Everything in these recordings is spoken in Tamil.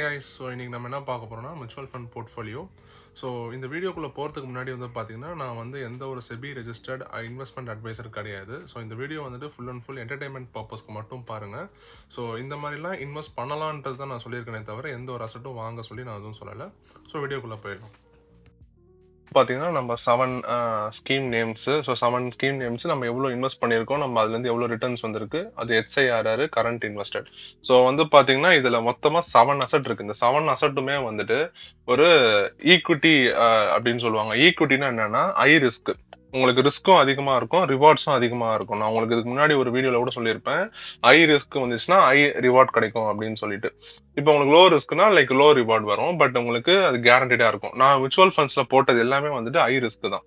guys, ஸோ இன்றைக்கி நம்ம என்ன பார்க்க போகிறோம்னா மியூச்சுவல் ஃபண்ட் போர்ட்ஃபோலியோ. ஸோ இந்த வீடியோக்குள்ளே போகிறதுக்கு முன்னாடி வந்து பார்த்தீங்கன்னா நான் வந்து எந்த ஒரு செபி ரெஜிஸ்டர்ட் இன்வெஸ்ட்மெண்ட் அட்வைசர் கிடையாது. ஸோ இந்த வீடியோ வந்துட்டு ஃபுல் அண்ட் ஃபுல் என்டர்டைன்மெண்ட் பர்பஸ்க்கு மட்டும் பாருங்கள். ஸோ இந்த மாதிரிலாம் இன்வெஸ்ட் பண்ணலான்றது தான் நான் சொல்லியிருக்கேனே தவிர எந்த ஒரு அசட்டும் வாங்க சொல்லி நான் எதுவும் சொல்லலை. ஸோ வீடியோக்குள்ளே போயிடும். பார்த்தீங்கன்னா நம்ம 7 scheme names. So 7 scheme names நம்ம எவ்வளோ இன்வெஸ்ட் பண்ணியிருக்கோம், நம்ம அதுலேருந்து எவ்வளோ ரிட்டர்ன்ஸ் வந்திருக்கு, அது HIRR கரண்ட் இன்வெஸ்டட். ஸோ வந்து பார்த்தீங்கன்னா இதில் மொத்தமாக 7 அசட் இருக்குது. இந்த 7 அசட்டுமே வந்துட்டு ஒரு ஈக்விட்டி அப்படின்னு சொல்லுவாங்க. ஈக்விட்டினா என்னன்னா ஐ ரிஸ்க். உங்களுக்கு ரிஸ்க்கும் அதிகமாக இருக்கும், ரிவார்ட்ஸும் அதிகமாக இருக்கும். நான் உங்களுக்கு இதுக்கு முன்னாடி ஒரு வீடியோவில் கூட சொல்லியிருப்பேன், ஐ ரிஸ்க் வந்துச்சுன்னா ஐ ரிவார்ட் கிடைக்கும் அப்படின்னு சொல்லிட்டு. இப்போ உங்களுக்கு லோ ரிஸ்க்னா லைக் லோ ரிவார்ட் வரும், பட் உங்களுக்கு அது கேரண்டடா இருக்கும். நான் மியூச்சுவல் ஃபண்ட்ஸ்ல போட்டது எல்லாமே வந்துட்டு ஐ ரிஸ்க் தான்.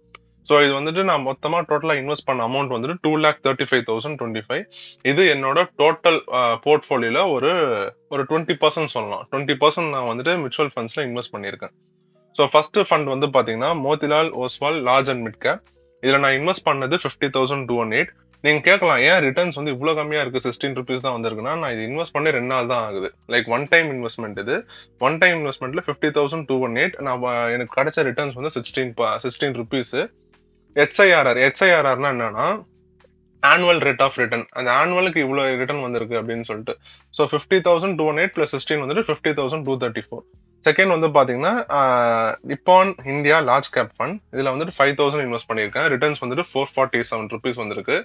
ஸோ இது வந்துட்டு நான் மொத்தமாக டோட்டலாக இன்வெஸ்ட் பண்ண அமௌண்ட் வந்துட்டு 2,35,025. இது என்னோட டோட்டல் போர்ட்ஃபோலியோல ஒரு 20% சொல்லலாம். 20% நான் வந்துட்டு மியூச்சுவல் ஃபண்ட்ஸ்ல இன்வெஸ்ட் பண்ணியிருக்கேன். ஸோ ஃபர்ஸ்ட் ஃபண்ட் வந்து பார்த்தீங்கன்னா Motilal Oswal large and mid cap. இதில் நான் இன்வெஸ்ட் பண்ணது 50,218. நீங்க கேட்கலாம், ஏன் ரிட்டர்ன்ஸ் வந்து இவ்வளோ கம்மியா இருக்கு, 16 ருபீஸ் தான் வந்திருக்குன்னா, நான் இது இன்வெஸ்ட் பண்ணி 2 நாள் தான் ஆகுது. Like one time investment. இது ஒன் டைம் இன்வெஸ்ட்மெண்ட்ல 50,218. நான் எனக்கு கிடைச்ச ரிட்டர்ன்ஸ் வந்து 16 ருபீஸ். ஹெச்ஐஆர்ஆர்னா என்னன்னா ஆனுவல் ரேட் ஆஃப் ரிட்டர்ன். அந்த ஆனுவலுக்கு இவ்வளோ ரிட்டர்ன் வந்திருக்கு அப்படின்னு சொல்லிட்டு. ஸோ 50,218 பிளஸ் 16 வந்துட்டு 50,234. செகண்ட் வந்து பாத்தீங்கன்னா நிப்பான் இந்தியா லார்ஜ் கேப் ஃபண்ட். இதுல வந்துட்டு 5,000 இன்வெஸ்ட் பண்ணியிருக்கேன். ரிட்டர்ன்ஸ் வந்துட்டு 447 ருபீஸ் வந்திருக்கு.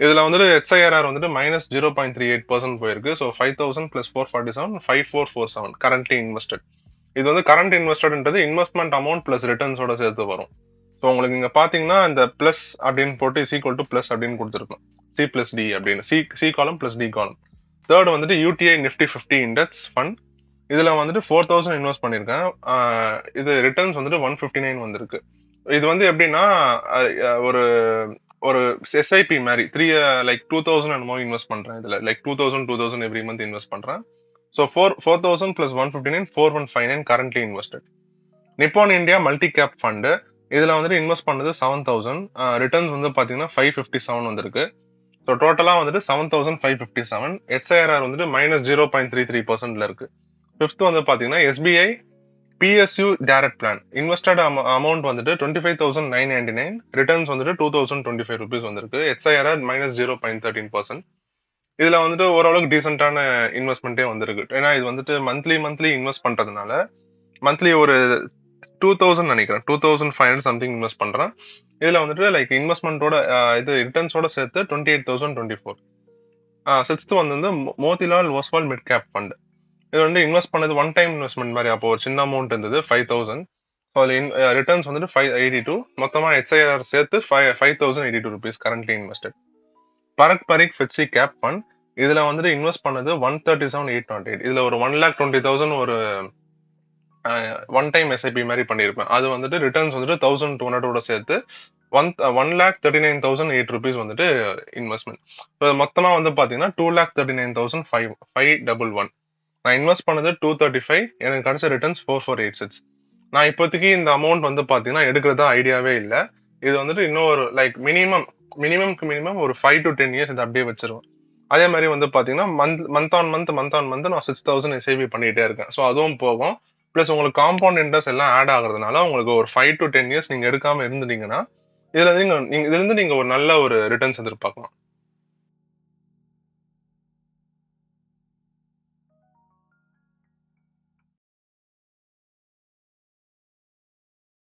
இதுல வந்துட்டு HIRR வந்துட்டு -0.38% போயிருக்கு. So 5,000 plus 447 5447 currently invested. இது வந்து கரண்ட் இன்வெஸ்டட்ன்றது இன்வெஸ்ட்மெண்ட் அமௌண்ட் பிளஸ் ரிட்டர்ன்ஸோட சேர்த்து வரும். ஸோ உங்களுக்கு இங்க பாத்தீங்கன்னா இந்த பிளஸ் அப்படின்னு போட்டு இஸ் ஈக்குவல் டு பிளஸ் அப்படின்னு கொடுத்துருக்கோம். C பிளஸ் டி அப்படின்னு சி காலம் பிளஸ் டி காலம். தேர்ட் வந்துட்டு UTI நிஃப்டி 50 இண்டெக்ஸ் ஃபண்ட். இதுல வந்துட்டு 4,000 இன்வெஸ்ட் பண்ணிருக்கேன். இது ரிட்டர்ன்ஸ் வந்துட்டு 159 வந்திருக்கு. இது வந்து எப்படின்னா ஒரு ஒரு SIP மாதிரி 2,000 என்னமோ இன்வெஸ்ட் பண்றேன். இதுல லைக் 2,000 எவ்ரி மந்த் இன்வெஸ்ட் பண்றேன். So 4,000 plus 159 4159 currently invested. நிப்பான் இந்தியா மல்டி கேப் ஃபண்டு. இதுல வந்துட்டு இன்வெஸ்ட் பண்ணது 7,000. ரிட்டர்ன்ஸ் வந்து பாத்தீங்கன்னா 557 வந்திருக்கு. ஸோ டோட்டலா வந்துட்டு 7,557. HIRR வந்துட்டு -0.33%ல இருக்கு. ஃபிஃப்த் வந்து பாத்தீங்கன்னா SBI PSU direct plan. Invested amount வந்துட்டு 25,999. ரிட்டர்ன்ஸ் வந்துட்டு 2,025 ருபீஸ் வந்திருக்கு. HIRR -0.13%. இதுல வந்துட்டு ஓரளவுக்கு டீசென்டான இன்வெஸ்ட்மெண்ட்டே வந்திருக்கு. ஏன்னா இது வந்துட்டு மந்த்லி இன்வெஸ்ட் பண்றதுனால மந்த்லி ஒரு 2,000 நினைக்கிறேன், 2,500 சம்திங் இன்வெஸ்ட் பண்றேன். இதுல வந்துட்டு லைக் இன்வெஸ்ட்மெண்ட்டோட இது ரிட்டர்ன்ஸோட சேர்த்து 28,024. சிக்ஸ்த் வந்து Motilal Oswal mid cap fund. இது வந்து இன்வெஸ்ட் பண்ணது ஒன் டைம் இன்வெஸ்ட்மெண்ட் மாதிரி. அப்போ ஒரு சின்ன அமௌண்ட் இருந்தது 5,000. ஸோ அதில் ரிட்டர்ன்ஸ் வந்துட்டு 582. மொத்தமாக HIRR சேர்த்து 5,082 rupees currently invested. Parag Parikh flexi cap fund. இதுல வந்துட்டு இன்வெஸ்ட் பண்ணது 137,808. இதுல ஒரு 1,20,000 ஒரு ஒன் டைம் SIP மாதிரி பண்ணியிருப்பேன். அது வந்துட்டு ரிட்டர்ன்ஸ் வந்துட்டு 1,200 சேர்த்து 1,39,008 ருபீஸ் வந்துட்டு இன்வெஸ்ட்மெண்ட். ஸோ மொத்தமாக வந்து பார்த்தீங்கன்னா 2,39,511. நான் இன்வெஸ்ட் பண்ணது 235. எனக்கு கிடைச்ச ரிட்டர்ன்ஸ் 4,486. நான் இப்போதைக்கு இந்த அமௌண்ட் வந்து பார்த்தீங்கன்னா எடுக்கிறதா ஐடியாவே இல்லை. இது வந்துட்டு இன்னும் ஒரு லைக் மினிமம் ஒரு 5 to 10 இயர்ஸ் இது அப்படியே வச்சிருவேன். அதே மாதிரி வந்து பார்த்தீங்கன்னா மந்த் ஆன் மந்த் நான் 6,000 SIP பண்ணிட்டே இருக்கேன். ஸோ அதுவும் போகும். பிளஸ் உங்களுக்கு காம்பவுண்ட் இன்ட்ரெஸ்ட் எல்லாம் ஆட் ஆகுறதுனால உங்களுக்கு ஒரு 5 to 10 இயர்ஸ் நீங்க எடுக்காம இருந்துட்டீங்கன்னா இதுல இருந்து நீங்க ஒரு நல்ல ஒரு ரிட்டர்ன்ஸ் எதிர்பார்க்கலாம்.